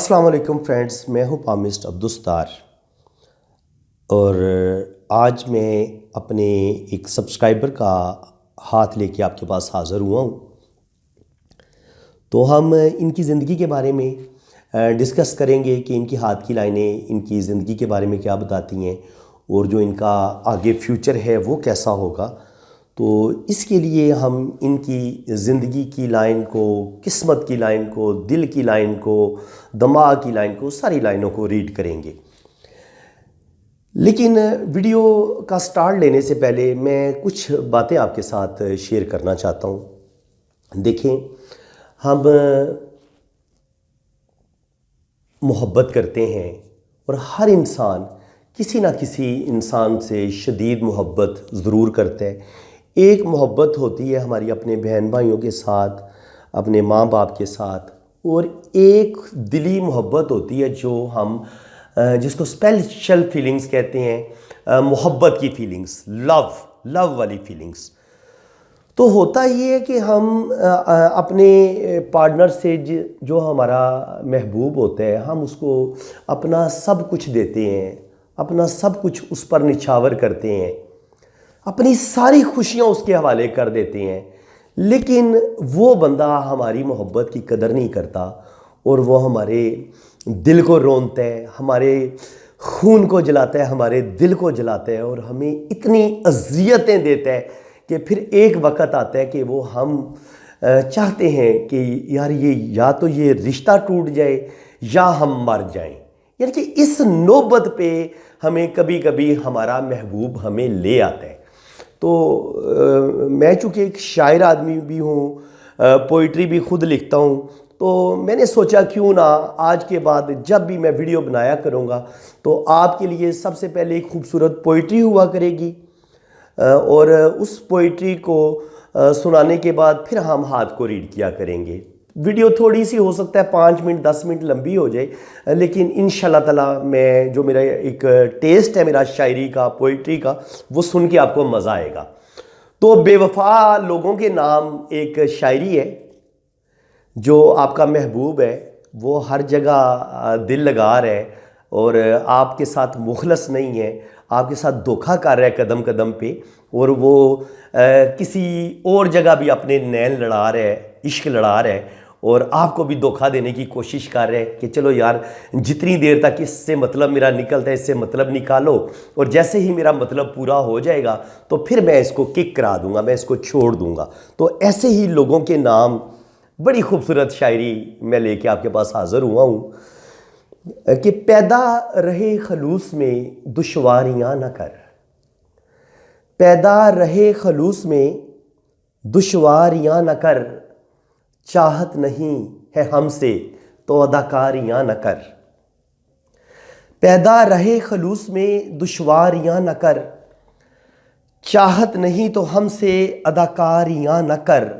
अस्सलाम वालेकुम फ्रेंड्स, मैं हूं पामिस्ट अब्दुस्तार और आज मैं अपने एक सब्सक्राइबर का हाथ लेके आपके पास हाज़िर हुआ हूं। तो हम इनकी ज़िंदगी के बारे में डिस्कस करेंगे कि इनकी हाथ की लाइनें इनकी ज़िंदगी के बारे में क्या बताती हैं और जो इनका आगे फ्यूचर है वो कैसा होगा। तो इसके लिए हम इनकी ज़िंदगी की लाइन को, किस्मत की लाइन को, दिल की लाइन को, दिमाग की लाइन को, सारी लाइनों को रीड करेंगे। लेकिन वीडियो का स्टार्ट लेने से पहले मैं कुछ बातें आपके साथ शेयर करना चाहता हूँ। देखें, हम मोहब्बत करते हैं और हर इंसान किसी ना किसी इंसान से शदीद मोहब्बत ज़रूर करता है। एक मोहब्बत होती है हमारी अपने बहन भाइयों के साथ, अपने माँ बाप के साथ, और एक दिली मोहब्बत होती है जो हम जिसको स्पेशल फीलिंग्स कहते हैं, मोहब्बत की फीलिंग्स, लव वाली फीलिंग्स। तो होता ये है कि हम अपने पार्टनर से जो हमारा महबूब होता है, हम उसको अपना सब कुछ देते हैं, अपना सब कुछ उस पर निछावर करते हैं, अपनी सारी खुशियां उसके हवाले कर देते हैं। लेकिन वो बंदा हमारी मोहब्बत की कदर नहीं करता और वो हमारे दिल को रोनता है, हमारे खून को जलाता है, हमारे दिल को जलाता है और हमें इतनी अज़ियतें देता है कि फिर एक वक़्त आता है कि वो हम चाहते हैं कि यार या तो ये रिश्ता टूट जाए या हम मर जाएं। यानी कि इस नौबत पे हमें कभी कभी हमारा महबूब हमें ले आता है। तो मैं चूँकि एक शायर आदमी भी हूँ, पोइट्री भी खुद लिखता हूँ, तो मैंने सोचा क्यों ना आज के बाद जब भी मैं वीडियो बनाया करूँगा तो आपके लिए सबसे पहले एक खूबसूरत पोइट्री हुआ करेगी और उस पोइट्री को सुनाने के बाद फिर हम हाथ को रीड किया करेंगे। वीडियो थोड़ी सी हो सकता है 5 मिनट 10 मिनट लंबी हो जाए, लेकिन इंशाल्लाह ताला मैं जो मेरा एक टेस्ट है मेरा शायरी का, पोइट्री का, वो सुन के आपको मज़ा आएगा। तो बेवफा लोगों के नाम एक शायरी है। जो आपका महबूब है वो हर जगह दिल लगा रहा है और आपके साथ मुखलस नहीं है, आपके साथ धोखा कर रहा है कदम कदम पे, और वो किसी और जगह भी अपने नैन लड़ा रहा है, इश्क लड़ा रहा है और आपको भी धोखा देने की कोशिश कर रहे हैं कि चलो यार जितनी देर तक इससे मतलब मेरा निकलता है इससे मतलब निकालो, और जैसे ही मेरा मतलब पूरा हो जाएगा तो फिर मैं इसको किक करा दूंगा, मैं इसको छोड़ दूंगा। तो ऐसे ही लोगों के नाम बड़ी खूबसूरत शायरी मैं लेके आपके पास हाजिर हुआ हूँ कि पैदा रहे खलूस में दुश्वारियाँ न कर, पैदा रहे खलूस में दुश्वारियाँ न कर, चाहत नहीं है हमसे तो अदाकारियाँ न कर। पैदा रहे खलूस में दुश्वारियाँ न कर, चाहत नहीं तो हमसे अदाकारियाँ न कर,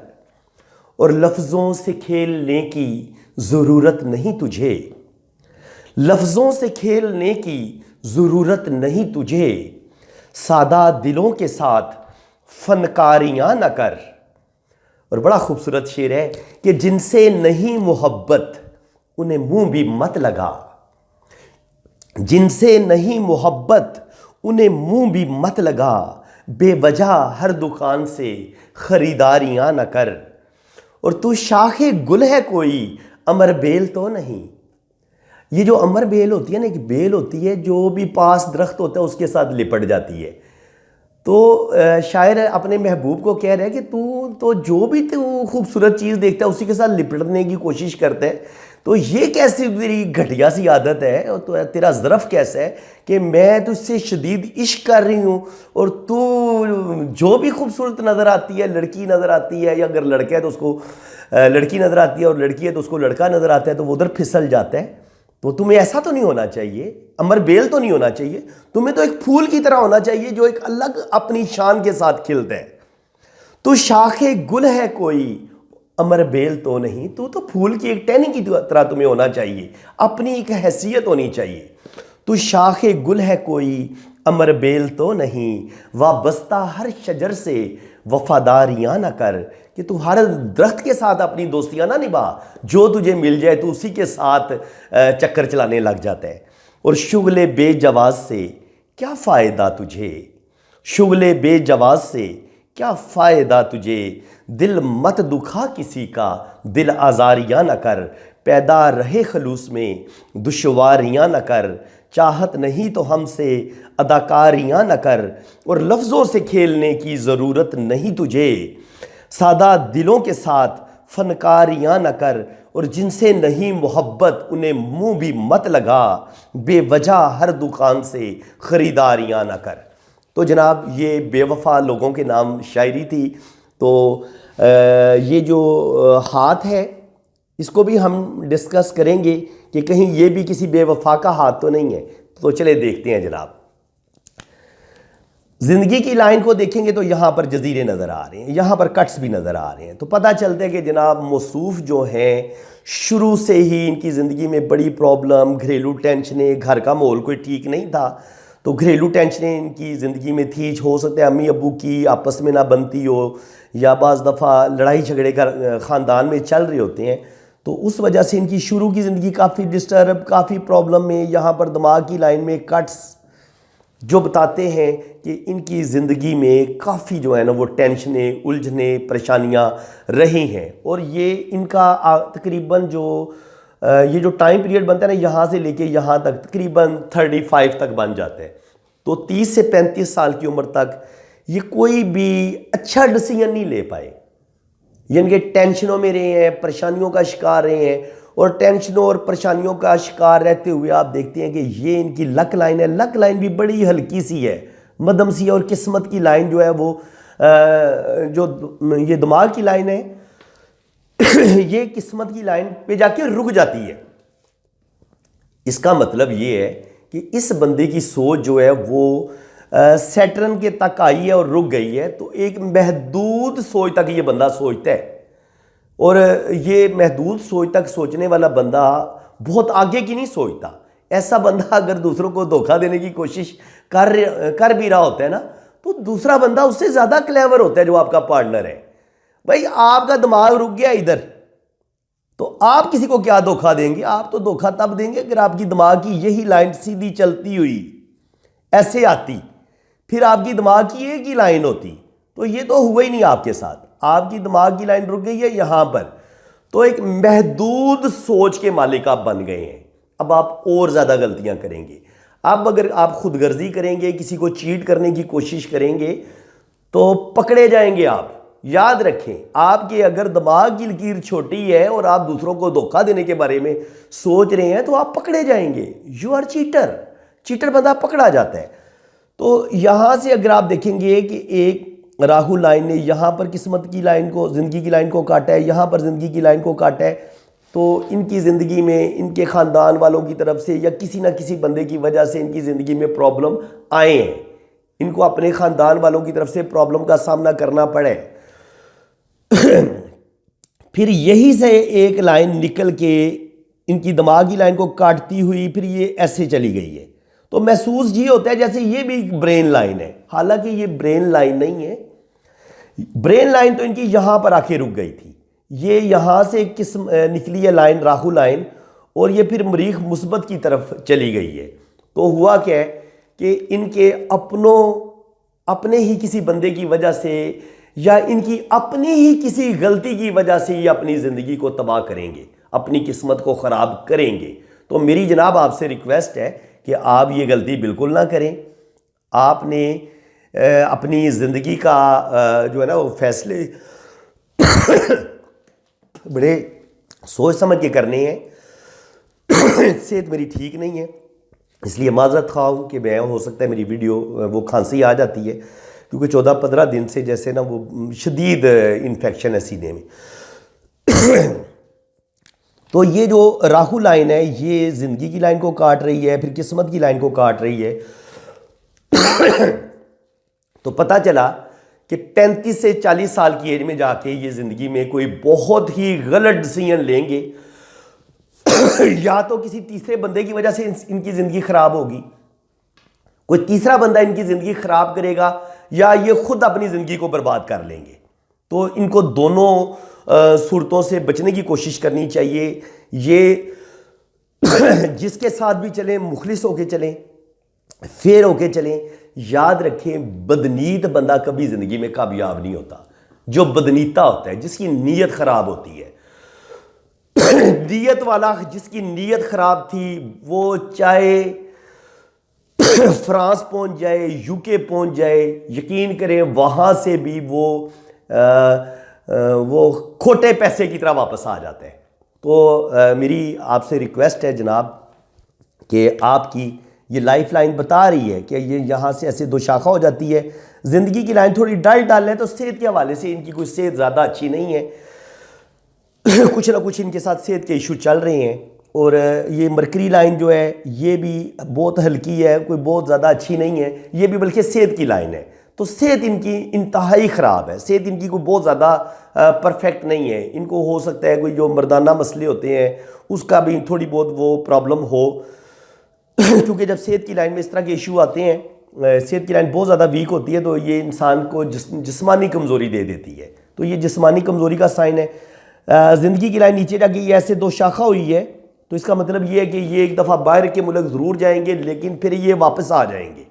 और लफ्ज़ों से खेलने की ज़रूरत नहीं तुझे, लफ्ज़ों से खेलने की ज़रूरत नहीं तुझे, सादा दिलों के साथ फनकारियाँ न कर। और बड़ा खूबसूरत शेर है कि जिनसे नहीं मोहब्बत उन्हें मुंह भी मत लगा, जिनसे नहीं मोहब्बत उन्हें मुंह भी मत लगा, बेवजह हर दुकान से ख़रीदारियाँ न कर। और तू शाखे गुल है कोई अमर बेल तो नहीं। ये जो अमर बेल होती है ना, एक बेल होती है जो भी पास दरख्त होता है उसके साथ लिपट जाती है। तो शायर अपने महबूब को कह रहे हैं कि तू तो जो भी तू खूबसूरत चीज़ देखता है उसी के साथ लिपटने की कोशिश करता है। तो ये कैसी तेरी घटिया सी आदत है, और तो तेरा ज़रफ़ कैसा है कि मैं तुझसे शदीद इश्क कर रही हूँ और तू जो भी खूबसूरत नज़र आती है, लड़की नज़र आती है, या अगर लड़का है तो उसको लड़की नज़र आती है और लड़की है तो उसको लड़का नज़र आता है, तो वो उधर फिसल जाता है। तो तुम्हें ऐसा तो नहीं होना चाहिए, अमर बेल तो नहीं होना चाहिए, तुम्हें तो एक फूल की तरह होना चाहिए जो एक अलग अपनी शान के साथ खिलता है। तो शाखे गुल है कोई अमर बेल तो नहीं, तो फूल की एक टहनी की तरह तुम्हें होना चाहिए, अपनी एक हैसियत होनी चाहिए। तू शाखे गुल है कोई अमर बेल तो नहीं, वाबस्ता हर शजर से वफादारियाँ ना कर, कि तू हर दरख्त के साथ अपनी दोस्तियाँ ना निभा, जो तुझे मिल जाए तू उसी के साथ चक्कर चलाने लग जाता है। और शुगले बेजवाज से क्या फ़ायदा तुझे, शुगले बेजवाज से क्या फ़ायदा तुझे, दिल मत दुखा किसी का, दिल आज़ारियाँ न कर, पैदा रहे खलूस में दुश्वारियाँ न कर, चाहत नहीं तो हमसे अदाकारियाँ न कर, और लफ्ज़ों से खेलने की ज़रूरत नहीं तुझे, सादा दिलों के साथ फनकारियाँ न कर, और जिनसे नहीं मोहब्बत उन्हें मुंह भी मत लगा, बेवजह हर दुकान से ख़रीदारियाँ न कर। तो जनाब ये बेवफा लोगों के नाम शायरी थी। तो ये जो हाथ है इसको भी हम डिस्कस करेंगे कि कहीं ये भी किसी बेवफा का हाथ तो नहीं है। तो चले देखते हैं जनाब। ज़िंदगी की लाइन को देखेंगे तो यहाँ पर जजीरे नज़र आ रहे हैं, यहाँ पर कट्स भी नज़र आ रहे हैं। तो पता चलता है कि जनाब मौसूफ जो हैं शुरू से ही इनकी ज़िंदगी में बड़ी प्रॉब्लम, घरेलू टेंशनें, घर का माहौल कोई ठीक नहीं था, तो घरेलू टेंशनें इनकी ज़िंदगी में थी। हो सकता है अम्मी अब्बू की आपस में ना बनती हो, या बाज़ दफ़ा लड़ाई झगड़े का ख़ानदान में चल रहे होते हैं। तो उस वजह से इनकी शुरू की ज़िंदगी काफ़ी डिस्टर्ब, काफ़ी प्रॉब्लम में। यहाँ पर दिमाग की लाइन में कट्स जो बताते हैं कि इनकी ज़िंदगी में काफ़ी जो है ना वो टेंशनें, उलझने, परेशानियाँ रही हैं। और ये इनका तकरीबन जो ये जो टाइम पीरियड बनता है ना, यहाँ से लेके यहाँ तक तकरीबन 35 तक बन जाते हैं। तो 30 से 35 साल की उम्र तक ये कोई भी अच्छा डिसीजन नहीं ले पाए, यानी कि टेंशनों में रहे हैं, परेशानियों का शिकार रहे हैं। और टेंशनों और परेशानियों का शिकार रहते हुए आप देखते हैं कि ये इनकी लक लाइन है। लक लाइन भी बड़ी हल्की सी है, मध्यम सी है। और किस्मत की लाइन जो है वो जो ये दिमाग की लाइन है ये किस्मत की लाइन पे जाके रुक जाती है। इसका मतलब ये है कि इस बंदे की सोच जो है वो सैटर्न के तक आई है और रुक गई है। तो एक महदूद सोच तक ये बंदा सोचता है, और ये महदूद सोच तक सोचने वाला बंदा बहुत आगे की नहीं सोचता। ऐसा बंदा अगर दूसरों को धोखा देने की कोशिश कर भी रहा होता है ना, तो दूसरा बंदा उससे ज़्यादा क्लेवर होता है जो आपका पार्टनर है। भाई आपका दिमाग रुक गया इधर, तो आप किसी को क्या धोखा देंगे? आप तो धोखा तब देंगे अगर आपकी दिमाग की यही लाइन सीधी चलती हुई ऐसे आती, फिर आपकी दिमाग की एक ही लाइन होती। तो ये तो हुआ ही नहीं आपके साथ, आपकी दिमाग की लाइन रुक गई है यहाँ पर। तो एक महदूद सोच के मालिक आप बन गए हैं। अब आप और ज़्यादा गलतियाँ करेंगे। अब अगर आप खुदगर्जी करेंगे, किसी को चीट करने की कोशिश करेंगे, तो पकड़े जाएंगे आप। याद रखें, आपके अगर दिमाग की लकीर छोटी है और आप दूसरों को धोखा देने के बारे में सोच रहे हैं, तो आप पकड़े जाएंगे। You are cheater. चीटर बंदा पकड़ा जाता है। तो यहाँ से अगर आप देखेंगे कि एक राहुल लाइन ने यहाँ पर किस्मत की लाइन को, ज़िंदगी की लाइन को काटा है, यहाँ पर ज़िंदगी की लाइन को काटा है, तो इनकी ज़िंदगी में इनके ख़ानदान वालों की तरफ से या किसी ना किसी बंदे की वजह से इनकी ज़िंदगी में प्रॉब्लम आए हैं। इनको अपने ख़ानदान वालों की तरफ से प्रॉब्लम का सामना करना पड़े। फिर यही से एक लाइन निकल के इनकी दिमागी लाइन को काटती हुई फिर ये ऐसे चली गई है। तो महसूस ये होता है जैसे ये भी ब्रेन लाइन है, हालांकि ये ब्रेन लाइन नहीं है। ब्रेन लाइन तो इनकी यहाँ पर आके रुक गई थी। ये यहाँ से किस्म निकली है लाइन, राहुल लाइन, और ये फिर मरीख मुस्बत की तरफ चली गई है। तो हुआ क्या है कि इनके अपने ही किसी बंदे की वजह से या इनकी अपनी ही किसी गलती की वजह से ये अपनी ज़िंदगी को तबाह करेंगे, अपनी किस्मत को ख़राब करेंगे। तो मेरी जनाब आपसे रिक्वेस्ट है कि आप ये गलती बिल्कुल ना करें। आपने अपनी ज़िंदगी का जो है ना वो फैसले बड़े सोच समझ के करने हैं। सेहत मेरी ठीक नहीं है, इसलिए माजरत खा हूँ कि मैं, हो सकता है मेरी वीडियो वो खांसी आ जाती है, क्योंकि 14-15 दिन से जैसे ना वो शदीद इन्फेक्शन है सीने में। तो ये जो राहुल लाइन है ये ज़िंदगी की लाइन को काट रही है, फिर किस्मत की लाइन को काट रही है। तो पता चला कि 35 से 40 साल की एज में जाके ये ज़िंदगी में कोई बहुत ही गलत डिसीजन लेंगे या तो किसी तीसरे बंदे की वजह से इनकी ज़िंदगी ख़राब होगी, कोई तीसरा बंदा इनकी ज़िंदगी ख़राब करेगा, या ये खुद अपनी ज़िंदगी को बर्बाद कर लेंगे। तो इनको दोनों सूरतों से बचने की कोशिश करनी चाहिए। ये जिसके साथ भी चलें मुखलिस होके चलें, फेर होके चलें। याद रखें, बदनीत बंदा कभी ज़िंदगी में कामयाब नहीं होता। जो बदनीता होता है, जिसकी नीयत ख़राब होती है, नीयत वाला जिसकी नीयत ख़राब थी, वो चाहे फ्रांस पहुंच जाए, यूके पहुंच जाए, यकीन करें वहाँ से भी वो खोटे पैसे की तरह वापस आ जाते हैं। तो मेरी आपसे रिक्वेस्ट है जनाब कि आपकी ये लाइफ लाइन बता रही है कि ये यहाँ से ऐसे दो शाखा हो जाती है। ज़िंदगी की लाइन थोड़ी डाल है, तो सेहत के हवाले से इनकी कोई सेहत ज़्यादा अच्छी नहीं है। कुछ ना कुछ इनके साथ सेहत के इशू चल रहे हैं। और ये मरकरी लाइन जो है ये भी बहुत हल्की है, कोई बहुत ज़्यादा अच्छी नहीं है, ये भी बल्कि सेहत की लाइन है। तो सेहत इनकी इंतहाई ख़राब है, सेहत इनकी कोई बहुत ज़्यादा परफेक्ट नहीं है। इनको हो सकता है कोई जो मर्दाना मसले होते हैं उसका भी थोड़ी बहुत वो प्रॉब्लम हो क्योंकि जब सेहत की लाइन में इस तरह के इशू आते हैं, सेहत की लाइन बहुत ज़्यादा वीक होती है, तो ये इंसान को जिस्मानी कमज़ोरी दे देती है। तो ये जिस्मानी कमज़ोरी का साइन है। ज़िंदगी की लाइन नीचे जाके ये ऐसे दो शाखा हुई है, तो इसका मतलब ये है कि ये एक दफ़ा बाहर के मुल्क ज़रूर जाएंगे, लेकिन फिर ये वापस आ जाएंगे।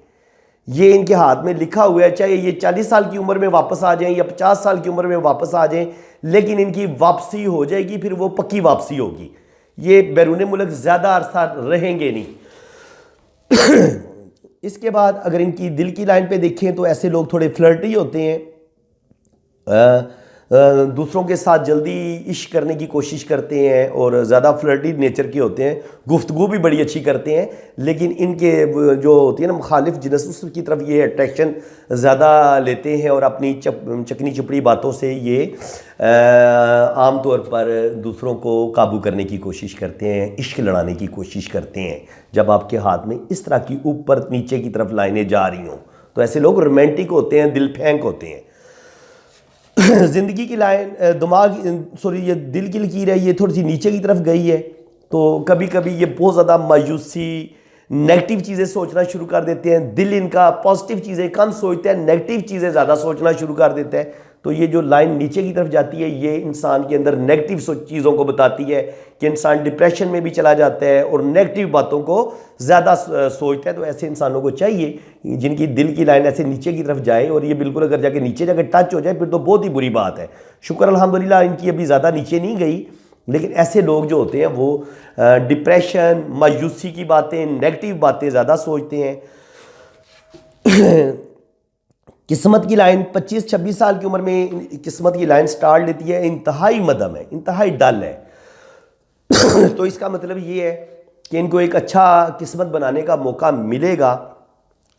ये इनके हाथ में लिखा हुआ है, चाहे ये 40 साल की उम्र में वापस आ जाएं या 50 साल की उम्र में वापस आ जाएं, लेकिन इनकी वापसी हो जाएगी, फिर वो पक्की वापसी होगी। ये बैरून मुल्क ज़्यादा अरसा रहेंगे नहीं। इसके बाद अगर इनकी दिल की लाइन पे देखें तो ऐसे लोग थोड़े फ्लर्टी होते हैं, दूसरों के साथ जल्दी इश्क करने की कोशिश करते हैं और ज़्यादा फ्लर्टी नेचर के होते हैं, गुफ्तगू भी बड़ी अच्छी करते हैं, लेकिन इनके जो होती है ना मुखालिफ जिनस, उसकी तरफ ये अट्रैक्शन ज़्यादा लेते हैं और अपनी चकनी चुपड़ी बातों से ये आम तौर पर दूसरों को काबू करने की कोशिश करते हैं, इश्क लड़ाने की कोशिश करते हैं। जब आपके हाथ में इस तरह की ऊपर नीचे की तरफ लाइनें जा रही हों, तो ऐसे लोग रोमांटिक होते हैं, दिल फेंक होते हैं। ज़िंदगी की लाइन ये दिल की लकीर है, ये थोड़ी सी नीचे की तरफ गई है, तो कभी कभी ये बहुत ज़्यादा मायूसी, नेगेटिव चीज़ें सोचना शुरू कर देते हैं। दिल इनका पॉजिटिव चीज़ें कम सोचते हैं, नेगेटिव चीज़ें ज़्यादा सोचना शुरू कर देता है। तो ये जो लाइन नीचे की तरफ जाती है, ये इंसान के अंदर नेगेटिव चीज़ों को बताती है कि इंसान डिप्रेशन में भी चला जाता है और नेगेटिव बातों को ज़्यादा सोचता है। तो ऐसे इंसानों को चाहिए जिनकी दिल की लाइन ऐसे नीचे की तरफ जाए, और ये बिल्कुल अगर जाके नीचे जाकर टच हो जाए फिर तो बहुत ही बुरी बात है। शुक्र अल्हम्दुलिल्लाह इनकी अभी ज़्यादा नीचे नहीं गई, लेकिन ऐसे लोग जो होते हैं वो डिप्रेशन, मायूसी की बातें, नेगेटिव बातें ज़्यादा सोचते हैं। किस्मत की लाइन 25-26 साल की उम्र में किस्मत की लाइन स्टार्ट लेती है, इंतहाई मदम है, इंतहाई डल है। तो इसका मतलब ये है कि इनको एक अच्छा किस्मत बनाने का मौका मिलेगा।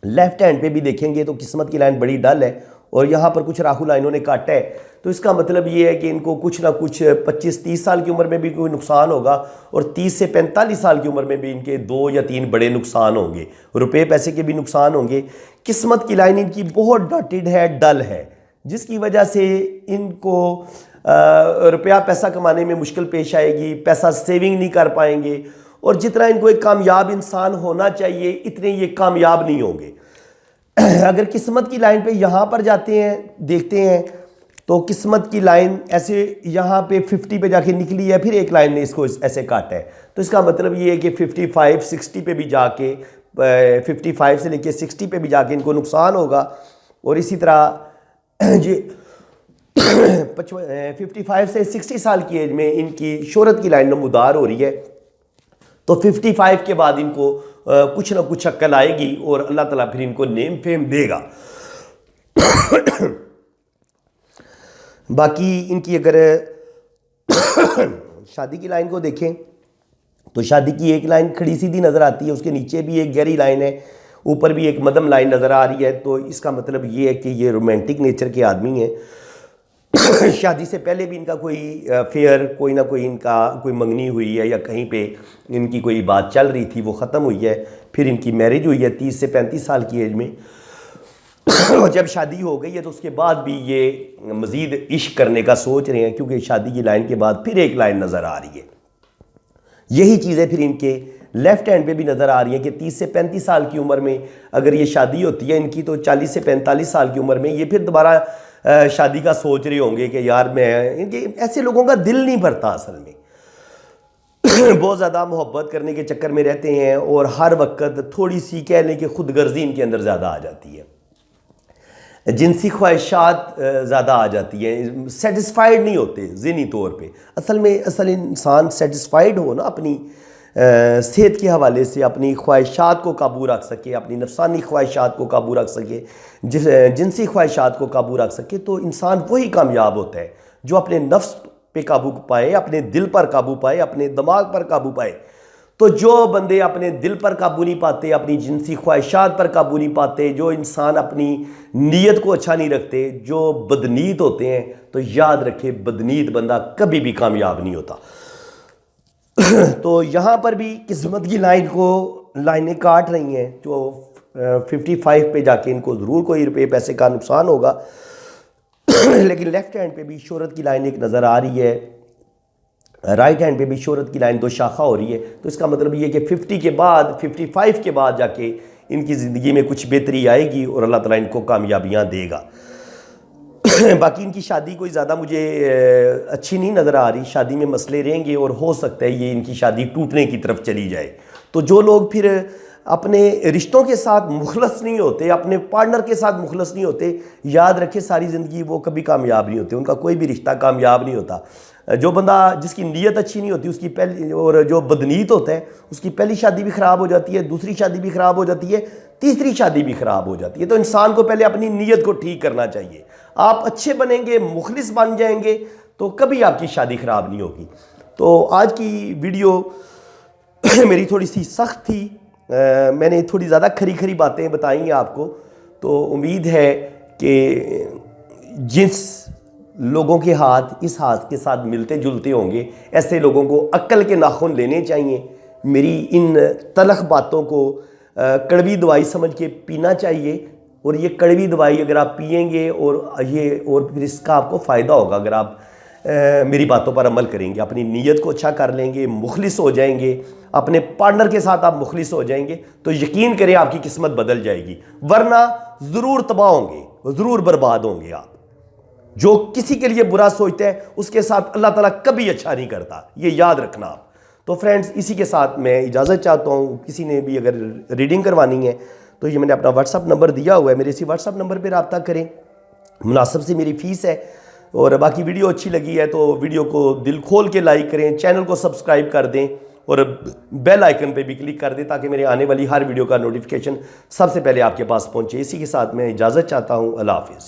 लेफ्ट हैंड पे भी देखेंगे तो किस्मत की लाइन बड़ी डल है, और यहाँ पर कुछ राहु लाइनों ने काटा है, तो इसका मतलब ये है कि इनको कुछ ना कुछ 25-30 साल की उम्र में भी कोई नुकसान होगा, और 30 से 45 साल की उम्र में भी इनके 2 या 3 बड़े नुकसान होंगे, रुपए पैसे के भी नुकसान होंगे। किस्मत की लाइन इनकी बहुत डॉटेड है, डल है, जिसकी वजह से इनको रुपया पैसा कमाने में मुश्किल पेश आएगी, पैसा सेविंग नहीं कर पाएंगे, और जितना इनको एक कामयाब इंसान होना चाहिए इतने ये कामयाब नहीं होंगे। अगर किस्मत की लाइन पे यहाँ पर जाते हैं, देखते हैं तो किस्मत की लाइन ऐसे यहाँ पे 50 पे जाके निकली है, फिर एक लाइन ने इसको ऐसे काटा है, तो इसका मतलब ये है कि 55-60 पे भी जाके 55 से लेके 60 पे भी जाके इनको नुकसान होगा। और इसी तरह जी 55 से 60 साल की एज में इनकी शोहरत की लाइन नमूदार हो रही है, तो 55 के बाद इनको कुछ ना कुछ अक्ल आएगी और अल्लाह ताला फिर इनको नेम फेम देगा। बाकी इनकी अगर शादी की लाइन को देखें तो शादी की एक लाइन खड़ी सीधी नज़र आती है, उसके नीचे भी एक गहरी लाइन है, ऊपर भी एक मध्यम लाइन नज़र आ रही है। तो इसका मतलब ये है कि ये रोमांटिक नेचर के आदमी हैं। शादी से पहले भी इनका कोई फेयर, कोई ना कोई इनका कोई मंगनी हुई है या कहीं पे इनकी कोई बात चल रही थी, वो ख़त्म हुई है, फिर इनकी मैरिज हुई है 30 से 35 साल की एज में। और जब शादी हो गई है तो उसके बाद भी ये मज़ीद इश्क करने का सोच रहे हैं, क्योंकि शादी की लाइन के बाद फिर एक लाइन नज़र आ रही है। यही चीज़ें फिर इनके लेफ़्ट हैंड पे भी नज़र आ रही हैं कि 30 से 35 साल की उम्र में अगर ये शादी होती है इनकी, तो 40 से 45 साल की उम्र में ये फिर दोबारा शादी का सोच रहे होंगे कि यार मैं, इनके ऐसे लोगों का दिल नहीं भरता असल में। बहुत ज़्यादा मोहब्बत करने के चक्कर में रहते हैं और हर वक्त थोड़ी सी कह लें कि खुदगर्जी इनके अंदर ज़्यादा आ जाती है, जिनसी ख्वाहिशात ज़्यादा आ जाती हैं, सेटिस्फाइड नहीं होते ज़हनी तौर पे। असल इंसान सेटिस्फाइड हो ना अपनी सेहत के हवाले से, अपनी ख्वाहिशात को काबू रख सके, अपनी नफसानी ख्वाहिशात को काबू रख सके, जिनसी ख्वाहिशात को काबू रख सके, तो इंसान वही कामयाब होता है जो अपने नफ्स पे काबू पाए, अपने दिल पर काबू पाए, अपने दिमाग पर काबू पाए। तो जो बंदे अपने दिल पर काबू नहीं पाते, अपनी जिनसी ख्वाहिशात पर काबू नहीं पाते, जो इंसान अपनी नीयत को अच्छा नहीं रखते, जो बदनीत होते हैं, तो याद रखे बदनीत बंदा कभी भी कामयाब नहीं होता। तो यहाँ पर भी किस्मत की लाइनें काट रही हैं, जो 55 पे जाके इनको ज़रूर कोई रुपये पैसे का नुकसान होगा। लेकिन लेफ़्ट हैंड पे भी शोहरत की लाइन एक नज़र आ रही है, राइट हैंड पे भी शोहरत की लाइन 2 शाखा हो रही है। तो इसका मतलब ये कि 50 के बाद, 55 के बाद जाके इनकी ज़िंदगी में कुछ बेहतरी आएगी और अल्लाह ताला इनको कामयाबियाँ देगा। बाकी इनकी शादी कोई ज़्यादा मुझे अच्छी नहीं नज़र आ रही, शादी में मसले रहेंगे और हो सकता है ये इनकी शादी टूटने की तरफ चली जाए। तो जो लोग फिर अपने रिश्तों के साथ मुखलस नहीं होते, अपने पार्टनर के साथ मुखलस नहीं होते, याद रखे सारी ज़िंदगी वो कभी कामयाब नहीं होते, उनका कोई भी रिश्ता कामयाब नहीं होता। जो बंदा जिसकी नीयत अच्छी नहीं होती उसकी पहली, और जो बदनीत होता है उसकी पहली शादी भी ख़राब हो जाती है, दूसरी शादी भी ख़राब हो जाती है, तीसरी शादी भी ख़राब हो जाती है। तो इंसान को पहले अपनी नीयत को ठीक करना चाहिए। आप अच्छे बनेंगे, मुखलिस बन जाएंगे, तो कभी आपकी शादी ख़राब नहीं होगी। तो आज की वीडियो मेरी थोड़ी सी सख्त थी, मैंने थोड़ी ज़्यादा खरी खरी बातें बताई हैं आपको। तो उम्मीद है कि जिस लोगों के हाथ इस हाथ के साथ मिलते जुलते होंगे, ऐसे लोगों को अक्ल के नाखून लेने चाहिए। मेरी इन तलख बातों को कड़वी दवाई समझ के पीना चाहिए, और ये कड़वी दवाई अगर आप पिएंगे और फिर इसका आपको फ़ायदा होगा अगर आप मेरी बातों पर अमल करेंगे, अपनी नीयत को अच्छा कर लेंगे, मुखलिस हो जाएंगे, अपने पार्टनर के साथ आप मुखलिस हो जाएंगे, तो यकीन करें आपकी किस्मत बदल जाएगी। वरना ज़रूर तबाह होंगे, ज़रूर बर्बाद होंगे आप। जो किसी के लिए बुरा सोचता है उसके साथ अल्लाह ताला कभी अच्छा नहीं करता, ये याद रखना आप। तो फ्रेंड्स, इसी के साथ मैं इजाज़त चाहता हूँ। किसी ने भी अगर रीडिंग करवानी है तो ये मैंने अपना व्हाट्सअप नंबर दिया हुआ है, मेरे इसी व्हाट्सअप नंबर पर रब्ता करें। मुनासिब से मेरी फ़ीस है। और बाकी वीडियो अच्छी लगी है तो वीडियो को दिल खोल के लाइक करें, चैनल को सब्सक्राइब कर दें और बेल आइकन पे भी क्लिक कर दें ताकि मेरे आने वाली हर वीडियो का नोटिफिकेशन सबसे पहले आपके पास पहुँचे। इसी के साथ मैं इजाज़त चाहता हूँ। अल्लाह हाफ़िज़।